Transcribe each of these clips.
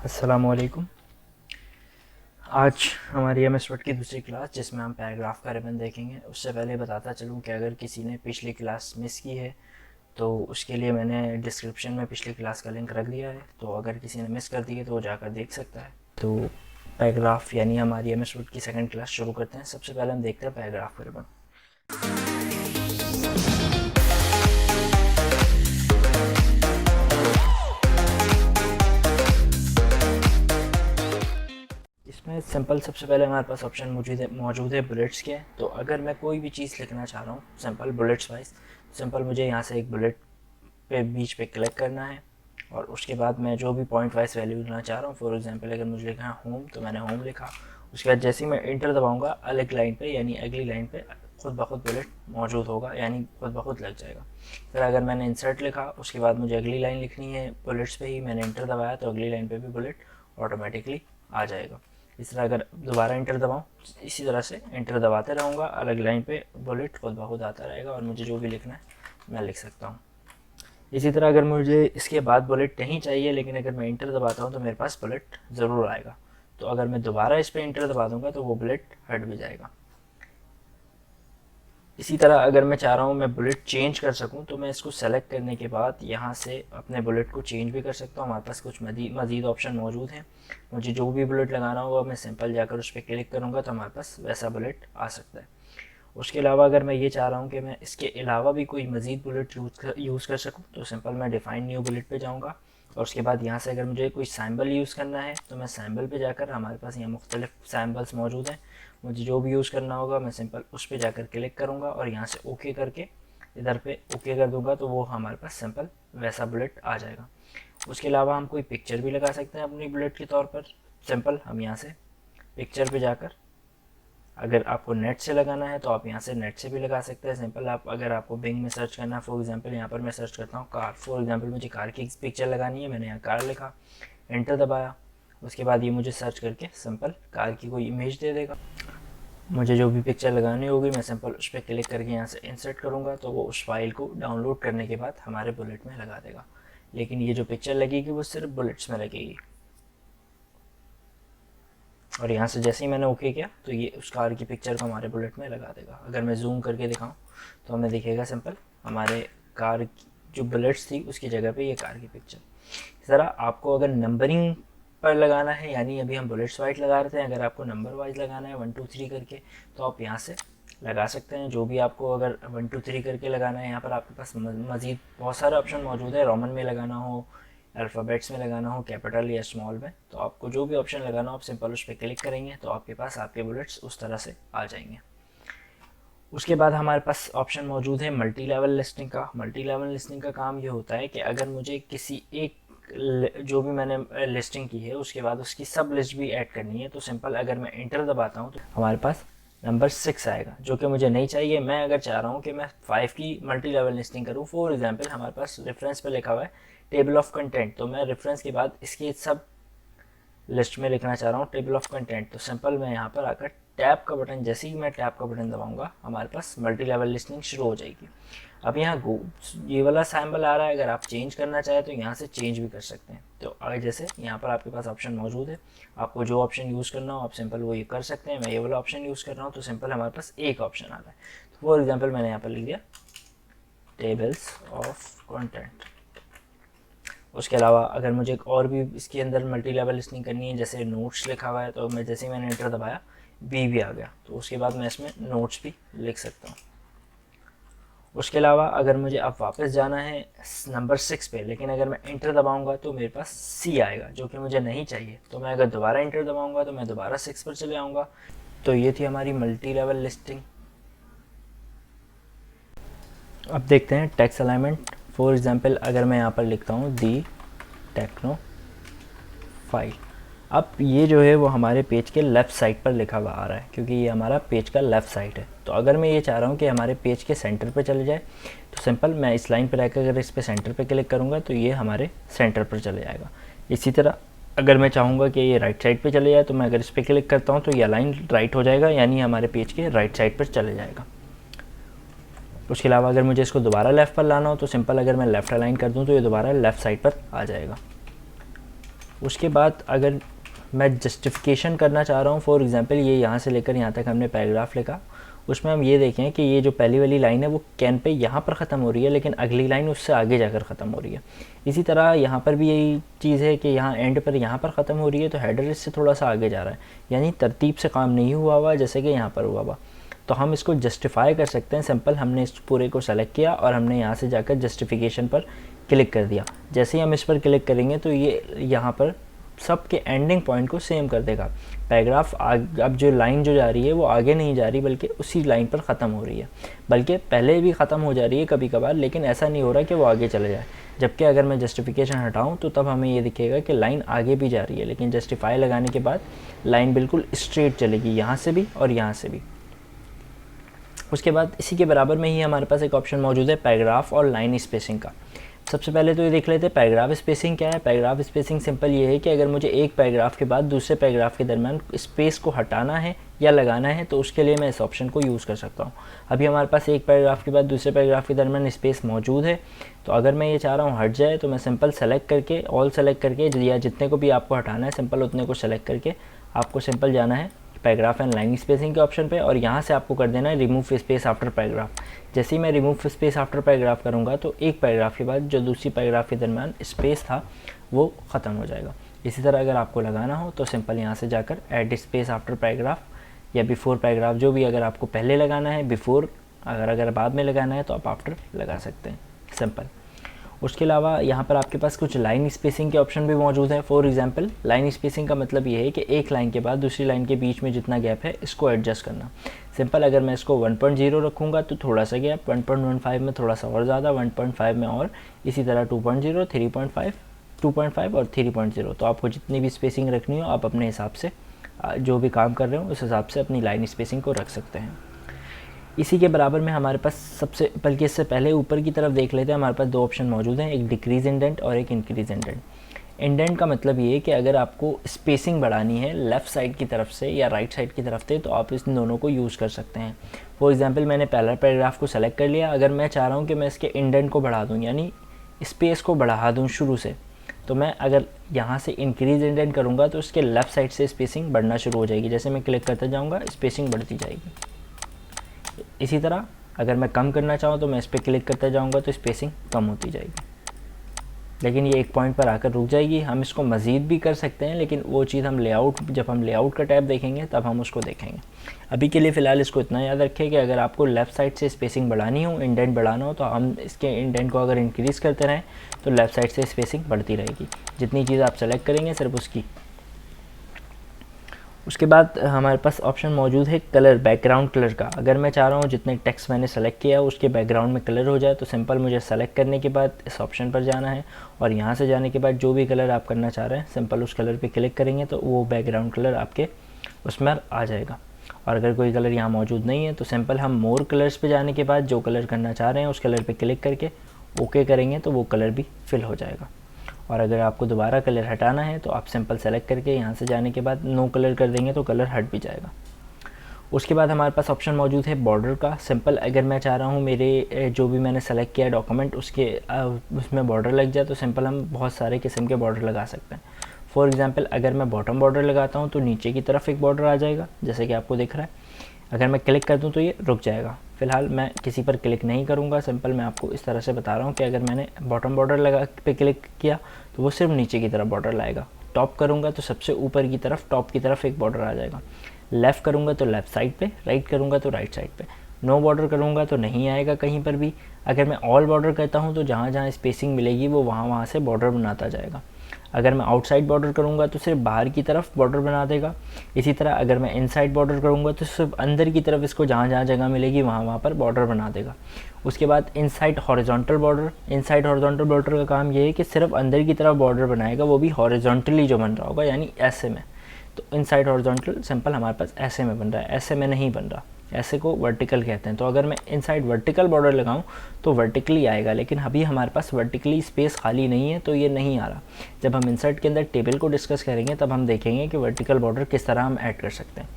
अस्सलामुअलैकुम। आज हमारी एमएस वर्ड की दूसरी क्लास जिसमें हम पैराग्राफ का रिबन देखेंगे। उससे पहले बताता चलूँ कि अगर किसी ने पिछली क्लास मिस की है तो उसके लिए मैंने डिस्क्रिप्शन में पिछली क्लास का लिंक रख दिया है, तो अगर किसी ने मिस कर दी है तो वो जाकर देख सकता है। तो पैराग्राफ यानी हमारी एमएस वर्ड की सेकंड क्लास शुरू करते हैं। सबसे पहले हम देखते हैं पैराग्राफ का रिबन। इसमें सिंपल सबसे पहले हमारे पास ऑप्शन मौजूद है बुलेट्स के। तो अगर मैं कोई भी चीज़ लिखना चाह रहा हूँ सिंपल बुलेट्स वाइज, सिंपल मुझे यहाँ से एक बुलेट पे बीच पे क्लिक करना है और उसके बाद मैं जो भी पॉइंट वाइज वैल्यू लिखना चाह रहा हूँ, फॉर एग्जांपल अगर मुझे लिखना है होम तो मैंने होम लिखा। उसके बाद जैसे ही मैं इंटर दबाऊंगा अलग लाइन पे यानी अगली लाइन पे खुद ब खुद बुलेट मौजूद होगा यानी खुद ब खुद लग जाएगा। फिर अगर मैंने इंसर्ट लिखा उसके बाद मुझे अगली लाइन लिखनी है बुलेट्स पे ही, मैंने इंटर दबाया तो अगली लाइन पे भी बुलेट ऑटोमेटिकली आ जाएगा। इस तरह अगर दोबारा इंटर दबाऊँ इसी तरह से इंटर दबाते रहूँगा, अलग लाइन पे बुलेट खुद ब खुद आता रहेगा और मुझे जो भी लिखना है मैं लिख सकता हूँ। इसी तरह अगर मुझे इसके बाद बुलेट नहीं चाहिए लेकिन अगर मैं इंटर दबाता हूँ तो मेरे पास बुलेट ज़रूर आएगा। तो अगर मैं दोबारा इस पर इंटर दबा दूंगा तो वो बुलेट हट भी जाएगा। इसी तरह अगर मैं चाह रहा हूँ मैं बुलेट चेंज कर सकूँ तो मैं इसको सेलेक्ट करने के बाद यहाँ से अपने बुलेट को चेंज भी कर सकता हूँ। हमारे पास कुछ मज़ीद ऑप्शन मौजूद हैं। मुझे जो भी बुलेट लगाना होगा मैं सिंपल जाकर उस पर क्लिक करूँगा तो हमारे पास वैसा बुलेट आ सकता है। उसके अलावा अगर मैं ये चाह रहा हूँ कि मैं इसके अलावा भी कोई मज़ीद बुलेट यूज़ कर सकूँ तो सिंपल मैं डिफ़ाइन न्यू बुलेट पे जाऊँगा और उसके बाद यहाँ से अगर मुझे कोई सैम्बल यूज़ करना है तो मैं सैम्बल पे जाकर, हमारे पास यहाँ मुख्तलिफ सैम्बल्स मौजूद हैं, मुझे जो भी यूज़ करना होगा मैं सिंपल उस पर जाकर क्लिक करूँगा और यहाँ से ओके करके इधर पे ओके कर दूँगा तो वो हमारे पास सिंपल वैसा बुलेट आ जाएगा। उसके अलावा हम कोई पिक्चर भी लगा सकते हैं अपनी बुलेट के तौर पर। सिंपल हम यहाँ से पिक्चर पे जाकर, अगर आपको नेट से लगाना है तो आप यहाँ से नेट से भी लगा सकते हैं। सिंपल आप अगर आपको बिंग में सर्च करना है, फॉर एग्जांपल यहाँ पर मैं सर्च करता हूँ कार, फॉर एग्जांपल मुझे कार की पिक्चर लगानी है, मैंने यहाँ कार लिखा, एंटर दबाया, उसके बाद ये मुझे सर्च करके सिंपल कार की कोई इमेज दे देगा। मुझे जो भी पिक्चर लगानी होगी मैं सिंपल उस पर क्लिक करके यहाँ से इंसर्ट करूँगा तो वो उस फाइल को डाउनलोड करने के बाद हमारे बुलेट में लगा देगा। लेकिन ये जो पिक्चर लगेगी वो सिर्फ बुलेट्स में लगेगी। और यहाँ से जैसे ही मैंने ओके किया तो ये उस कार की पिक्चर को हमारे बुलेट में लगा देगा। अगर मैं जूम करके दिखाऊँ तो हमें दिखेगा सिंपल हमारे कार की जो बुलेट्स थी उसकी जगह पे ये कार की पिक्चर। इस तरह आपको अगर नंबरिंग पर लगाना है यानी अभी हम बुलेट्स वाइज लगा रहे थे, अगर आपको नंबर वाइज लगाना है 1 2 3 करके तो आप यहाँ से लगा सकते हैं। जो भी आपको अगर 1 2 3 करके लगाना है यहाँ पर आपके पास मज़ीद बहुत सारे ऑप्शन मौजूद है। रोमन में लगाना हो, अल्फ़ाबेट्स में लगाना हो, कैपिटल या स्मॉल में, तो आपको जो भी ऑप्शन लगाना हो आप सिंपल उस पर क्लिक करेंगे तो आपके पास आपके बुलेट्स उस तरह से आ जाएंगे। उसके बाद हमारे पास ऑप्शन मौजूद है मल्टी लेवल लिस्टिंग का। मल्टी लेवल लिस्टिंग का काम ये होता है कि अगर मुझे किसी एक जो भी मैंने लिस्टिंग की है उसके बाद उसकी सब लिस्ट भी ऐड करनी है तो सिंपल अगर मैं इंटर दबाता हूँ तो हमारे पास नंबर 6 आएगा जो कि मुझे नहीं चाहिए। मैं अगर चाह रहा हूँ कि मैं 5 की मल्टी लेवल लिस्टिंग करूँ, फॉर एग्जांपल हमारे पास रेफरेंस पे लिखा हुआ है टेबल ऑफ कंटेंट, तो मैं रेफरेंस के बाद इसकी सब लिस्ट में लिखना चाह रहा हूँ टेबल ऑफ कंटेंट, तो सिंपल मैं यहाँ पर आकर टैब का बटन, जैसे ही मैं टैब का बटन दबाऊंगा हमारे पास मल्टी लेवल लिस्टिंग शुरू हो जाएगी। अब यहाँ ये वाला सैम्बल आ रहा है, अगर आप चेंज करना चाहें तो यहाँ से चेंज भी कर सकते हैं। तो आगे जैसे यहाँ पर आपके पास ऑप्शन मौजूद है, आपको जो ऑप्शन यूज़ करना हो आप सिंपल वो ये कर सकते हैं। मैं ये वाला ऑप्शन यूज़ कर रहा हूँ तो सिंपल हमारे पास एक ऑप्शन आ रहा है। तो फॉर एग्जाम्पल मैंने यहाँ पर लिख दिया टेबल्स ऑफ कंटेंट। उसके अलावा अगर मुझे एक और भी इसके अंदर मल्टी लेवल लिस्टिंग करनी है, जैसे नोट्स लिखा हुआ है तो मैं जैसे ही मैंने एंटर दबाया बी भी आ गया, तो उसके बाद मैं इसमें नोट्स भी लिख सकता हूँ। उसके अलावा अगर मुझे अब वापस जाना है नंबर 6 पे, लेकिन अगर मैं इंटर दबाऊंगा तो मेरे पास सी आएगा जो कि मुझे नहीं चाहिए, तो मैं अगर दोबारा इंटर दबाऊंगा तो मैं दोबारा 6 पर चले आऊँगा। तो ये थी हमारी मल्टी लेवल लिस्टिंग। अब देखते हैं टेक्स्ट अलाइनमेंट। फॉर एग्जांपल अगर मैं यहाँ पर लिखता हूँ दी टेक्नो फाइल, अब ये जो है वो हमारे पेज के लेफ़्ट साइड पर लिखा हुआ आ रहा है क्योंकि ये हमारा पेज का लेफ़्ट साइड है। तो अगर मैं ये चाह रहा हूँ कि हमारे पेज के सेंटर पे चले जाए तो सिंपल मैं इस लाइन पर रहकर अगर इस पर सेंटर पे क्लिक करूँगा तो ये हमारे सेंटर पर चले जाएगा। इसी तरह अगर मैं चाहूँगा कि ये राइट साइड पर चले जाए तो मैं अगर इस पर क्लिक करता हूँ तो ये लाइन राइट हो जाएगा यानी हमारे पेज के राइट साइड पर चले जाएगा। उसके अलावा अगर मुझे इसको दोबारा लेफ़्ट पर लाना हो तो सिंपल अगर मैं लेफ़्ट अलाइन कर दूँ तो ये दोबारा लेफ़्ट साइड पर आ जाएगा। उसके बाद अगर मैं जस्टिफिकेशन करना चाह रहा हूँ, फॉर एग्जांपल ये यहाँ से लेकर यहाँ तक हमने पैराग्राफ लिखा, उसमें हम ये देखें कि ये जो पहली वाली लाइन है वो कैन पे यहाँ पर ख़त्म हो रही है, लेकिन अगली लाइन उससे आगे जाकर ख़त्म हो रही है। इसी तरह यहाँ पर भी यही चीज़ है कि यहाँ एंड पर यहाँ पर ख़त्म हो रही है, तो हेडर इससे थोड़ा सा आगे जा रहा है, यानी तरतीब से काम नहीं हुआ हुआ जैसे कि यहाँ पर हुआ हुआ। तो हम इसको जस्टिफाई कर सकते हैं। सिंपल हमने इस पूरे को सेलेक्ट किया और हमने यहाँ से जाकर जस्टिफिकेशन पर क्लिक कर दिया। जैसे ही हम इस पर क्लिक करेंगे तो ये यहाँ पर सब के एंडिंग पॉइंट को सेम कर देगा। पैराग्राफ अब जो लाइन जो जा रही है वो आगे नहीं जा रही, बल्कि उसी लाइन पर ख़त्म हो रही है, बल्कि पहले भी ख़त्म हो जा रही है कभी कभार, लेकिन ऐसा नहीं हो रहा कि वो आगे चले जाए। जबकि अगर मैं जस्टिफिकेशन हटाऊं तो तब हमें ये दिखेगा कि लाइन आगे भी जा रही है, लेकिन जस्टिफाई लगाने के बाद लाइन बिल्कुल स्ट्रेट चलेगी, यहाँ से भी और यहाँ से भी। उसके बाद इसी के बराबर में ही हमारे पास एक ऑप्शन मौजूद है पैराग्राफ और लाइन स्पेसिंग का। सबसे पहले तो ये देख लेते हैं पैराग्राफ स्पेसिंग क्या है। पैराग्राफ स्पेसिंग सिंपल ये है कि अगर मुझे एक पैराग्राफ के बाद दूसरे पैराग्राफ के दरमियान स्पेस को हटाना है या लगाना है तो उसके लिए मैं इस ऑप्शन को यूज़ कर सकता हूँ। अभी हमारे पास एक पैराग्राफ के बाद दूसरे पैराग्राफ के दरमियान स्पेस मौजूद है, तो अगर मैं ये चाह रहा हूँ हट जाए तो मैं सिंपल सेलेक्ट करके, ऑल सेलेक्ट करके, या जितने को भी आपको हटाना है सिंपल उतने को सेलेक्ट करके आपको सिंपल जाना है पैराग्राफ एंड लाइन स्पेसिंग के ऑप्शन पे, और यहाँ से आपको कर देना है रिमूव स्पेस आफ्टर पैराग्राफ। जैसे ही मैं रिमूव स्पेस आफ्टर पैराग्राफ करूँगा तो एक पैराग्राफ के बाद जो दूसरी पैराग्राफ के दरमियान स्पेस था वो ख़त्म हो जाएगा। इसी तरह अगर आपको लगाना हो तो सिंपल यहाँ से जाकर ऐड स्पेस आफ्टर पैराग्राफ या बिफोर पैराग्राफ, जो भी अगर आपको पहले लगाना है बिफोर, अगर बाद में लगाना है तो आप आफ्टर लगा सकते हैं, सिंपल। उसके अलावा यहाँ पर आपके पास कुछ लाइन स्पेसिंग के ऑप्शन भी मौजूद है। फॉर एग्जांपल लाइन स्पेसिंग का मतलब ये है कि एक लाइन के बाद दूसरी लाइन के बीच में जितना गैप है इसको एडजस्ट करना। सिंपल अगर मैं इसको 1.0 रखूँगा तो थोड़ा सा गैप, 1.15 में थोड़ा सा और ज़्यादा, 1.5 में और, इसी तरह 2.0, 3.5, 2.5 और 3.0। तो आपको जितनी भी स्पेसिंग रखनी हो आप अपने हिसाब से, जो भी काम कर रहे हो उस हिसाब से अपनी लाइन स्पेसिंग को रख सकते हैं। इसी के बराबर में हमारे पास सबसे, बल्कि इससे पहले ऊपर की तरफ देख लेते हैं, हमारे पास दो ऑप्शन मौजूद हैं, एक डिक्रीज इंडेंट और एक इंक्रीज इंडेंट। इंडेंट का मतलब ये है कि अगर आपको स्पेसिंग बढ़ानी है लेफ़्ट साइड की तरफ से या राइट साइड की तरफ से तो आप इस दोनों को यूज़ कर सकते हैं। फॉर एग्जांपल मैंने पहला पैराग्राफ को सेलेक्ट कर लिया, अगर मैं चाह रहा हूँ कि मैं इसके इंडेंट को बढ़ा दूँ, यानी स्पेस को बढ़ा दूँ शुरू से, तो मैं अगर यहाँ से इंक्रीज इंडेंट करूँगा तो इसके लेफ़्ट साइड से स्पेसिंग बढ़ना शुरू हो जाएगी। जैसे मैं क्लिक करता जाऊँगा स्पेसिंग बढ़ती जाएगी। इसी तरह अगर मैं कम करना चाहूँ तो मैं इस पर क्लिक करता जाऊँगा तो स्पेसिंग कम होती जाएगी, लेकिन ये एक पॉइंट पर आकर रुक जाएगी। हम इसको मज़ीद भी कर सकते हैं, लेकिन वो चीज़ हम लेआउट, जब हम लेआउट का टैब देखेंगे तब हम उसको देखेंगे। अभी के लिए फ़िलहाल इसको इतना याद रखें कि अगर आपको लेफ़्ट साइड से स्पेसिंग बढ़ानी हो, इंडेंट बढ़ाना हो, तो हम इसके इंडेंट को अगर इंक्रीज़ करते रहें तो लेफ़्ट साइड से स्पेसिंग बढ़ती रहेगी, जितनी चीज़ आप सेलेक्ट करेंगे सिर्फ उसकी। उसके बाद हमारे पास ऑप्शन मौजूद है कलर, बैकग्राउंड कलर का। अगर मैं चाह रहा हूँ जितने टेक्स्ट मैंने सेलेक्ट किया उसके बैकग्राउंड में कलर हो जाए तो सिंपल मुझे सेलेक्ट करने के बाद इस ऑप्शन पर जाना है, और यहाँ से जाने के बाद जो भी कलर आप करना चाह रहे हैं सिंपल उस कलर पे क्लिक करेंगे तो वो बैकग्राउंड कलर आपके उसमें आ जाएगा। और अगर कोई कलर यहाँ मौजूद नहीं है तो सिंपल हम मोर कलर्स पे जाने के बाद जो कलर करना चाह रहे हैं उस कलर पे क्लिक करके ओके करेंगे तो वो कलर भी फिल हो जाएगा। और अगर आपको दोबारा कलर हटाना है तो आप सिंपल सेलेक्ट करके यहाँ से जाने के बाद नो कलर कर देंगे तो कलर हट भी जाएगा। उसके बाद हमारे पास ऑप्शन मौजूद है बॉर्डर का। सिंपल अगर मैं चाह रहा हूँ मेरे जो भी मैंने सेलेक्ट किया डॉक्यूमेंट उसके उसमें बॉर्डर लग जाए तो सिंपल हम बहुत सारे किस्म के बॉर्डर लगा सकते हैं। फॉर एग्जांपल अगर मैं बॉटम बॉर्डर लगाता हूँ तो नीचे की तरफ एक बॉर्डर आ जाएगा जैसे कि आपको दिख रहा है। अगर मैं क्लिक कर दूँ तो ये रुक जाएगा। फ़िलहाल मैं किसी पर क्लिक नहीं करूँगा, सिंपल मैं आपको इस तरह से बता रहा हूँ कि अगर मैंने बॉटम बॉर्डर लगा पे क्लिक किया तो वो सिर्फ नीचे की तरफ बॉर्डर लाएगा। टॉप करूँगा तो सबसे ऊपर की तरफ, टॉप की तरफ एक बॉर्डर आ जाएगा। लेफ़्ट करूँगा तो लेफ़्ट साइड पे, राइट करूँगा तो राइट साइड पे। नो बॉर्डर करूँगा तो नहीं आएगा कहीं पर भी। अगर मैं ऑल बॉर्डर करता हूँ तो जहाँ जहाँ स्पेसिंग मिलेगी वो वहाँ से बॉर्डर बनाता जाएगा। अगर मैं आउटसाइड बॉर्डर करूँगा तो सिर्फ बाहर की तरफ बॉर्डर बना देगा। इसी तरह अगर मैं इनसाइड बॉर्डर करूँगा तो सिर्फ अंदर की तरफ इसको जहाँ जहाँ जगह मिलेगी वहाँ पर बॉर्डर बना देगा। उसके बाद inside horizontal border. Inside horizontal border का काम ये है कि सिर्फ अंदर की तरफ बॉर्डर बनाएगा, वो भी हॉरिजॉन्टली जो बन रहा होगा, यानी ऐसे में। तो इनसाइड हॉरिजॉन्टल सिंपल हमारे पास ऐसे में बन रहा है, ऐसे में नहीं बन रहा, ऐसे को वर्टिकल कहते हैं। तो अगर मैं इनसाइड वर्टिकल बॉर्डर लगाऊं तो वर्टिकली आएगा, लेकिन अभी हमारे पास वर्टिकली स्पेस खाली नहीं है तो ये नहीं आ रहा। जब हम इंसर्ट के अंदर टेबल को डिस्कस करेंगे तब हम देखेंगे कि वर्टिकल बॉर्डर किस तरह हम ऐड कर सकते हैं।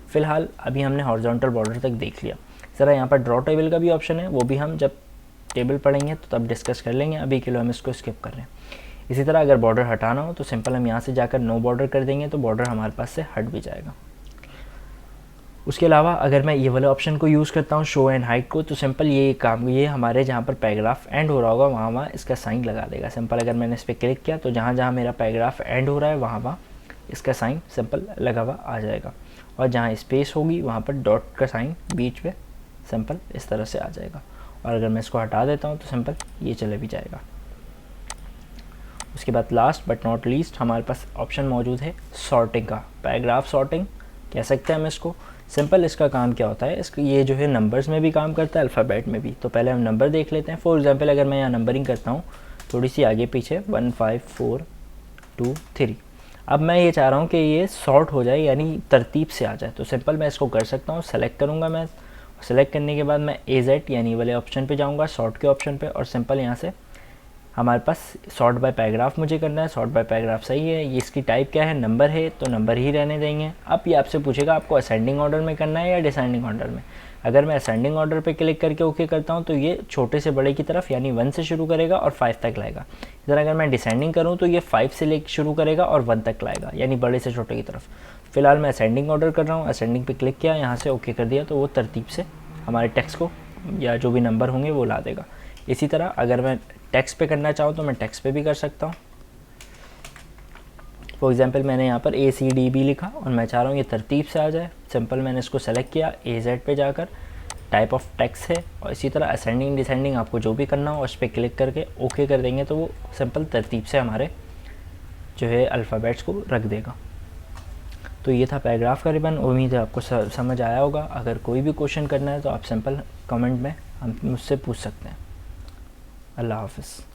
फ़िलहाल अभी हमने हॉरिजॉन्टल बॉर्डर तक देख लिया। ज़रा यहाँ पर ड्रॉ टेबल का भी ऑप्शन है, वो भी हम जब टेबल पढ़ेंगे तो तब डिस्कस कर लेंगे, अभी के लिए हम इसको स्किप कर रहे हैं। इसी तरह अगर बॉर्डर हटाना हो तो सिंपल हम यहाँ से जाकर नो बॉर्डर कर देंगे तो बॉर्डर हमारे पास से हट भी जाएगा। उसके अलावा अगर मैं ये वाले ऑप्शन को यूज़ करता हूँ शो एंड हाइड को, तो सिंपल ये हमारे जहाँ पर पैराग्राफ एंड हो रहा होगा वहाँ इसका साइन लगा देगा। सिंपल अगर मैंने इस पर क्लिक किया तो जहाँ जहाँ मेरा पैराग्राफ एंड हो रहा है वहाँ इसका साइन सिंपल लगा हुआ आ जाएगा, और जहाँ स्पेस होगी वहाँ पर डॉट का साइन बीच में सिंपल इस तरह से आ जाएगा। और अगर मैं इसको हटा देता हूँ तो सिंपल ये चले भी जाएगा। उसके बाद लास्ट बट नॉट लीस्ट हमारे पास ऑप्शन मौजूद है सॉर्टिंग का, पैराग्राफ सॉर्टिंग कह सकते हैं हम इसको। सिंपल इसका काम क्या होता है, इसका ये जो है नंबर्स में भी काम करता है, अल्फ़ाबेट में भी। तो पहले हम नंबर देख लेते हैं। फॉर एग्जांपल अगर मैं यहाँ नंबरिंग करता हूँ थोड़ी सी आगे पीछे 1 5 4 2 3, अब मैं ये चाह रहा हूँ कि ये सॉर्ट हो जाए यानी तरतीब से आ जाए। तो सिंपल मैं इसको कर सकता हूँ, सेलेक्ट करूँगा मैं, सेलेक्ट करने के बाद मैं AZ यानी वाले ऑप्शन पे जाऊँगा, सॉर्ट के ऑप्शन पे, और सिंपल यहाँ से हमारे पास सॉर्ट बाय पैराग्राफ मुझे करना है। सॉर्ट बाय पैराग्राफ सही है, ये इसकी टाइप क्या है, नंबर है, तो नंबर ही रहने देंगे। अब ये आपसे पूछेगा आपको असेंडिंग ऑर्डर में करना है या डिसेंडिंग ऑर्डर में। अगर मैं असेंडिंग ऑर्डर पे क्लिक करके ओके करता हूँ तो ये छोटे से बड़े की तरफ यानी 1 से शुरू करेगा और 5 तक लाएगा। इधर अगर मैं डिसेंडिंग करूँ तो ये 5 से लेकर शुरू करेगा और 1 तक लाएगा यानी बड़े से छोटे की तरफ। फिलहाल मैं असेंडिंग ऑर्डर कर रहा हूँ, असेंडिंग पे क्लिक किया, यहाँ से ओके कर दिया, तो वो तरतीब से हमारे टेक्स्ट को या जो भी नंबर होंगे वो ला देगा। इसी तरह अगर मैं टेक्स्ट पे करना चाहूँ तो मैं टेक्स्ट पे भी कर सकता हूँ। फॉर एग्जांपल मैंने यहाँ पर ACDB लिखा और मैं चाह रहा हूँ ये तरतीब से आ जाए। सिंपल मैंने इसको सेलेक्ट किया, AZ पे जाकर टाइप ऑफ टेक्स्ट है, और इसी तरह असेंडिंग डिसेंडिंग आपको जो भी करना हो उस पर क्लिक करके ओके कर देंगे तो वो सिंपल तरतीब से हमारे जो है अल्फ़ाबेट्स को रख देगा। तो ये था पैराग्राफ का रिबन। उम्मीद है आपको समझ आया होगा। अगर कोई भी क्वेश्चन करना है तो आप सिंपल कमेंट में हम मुझसे पूछ सकते हैं। अल्लाह हाफ़िज़।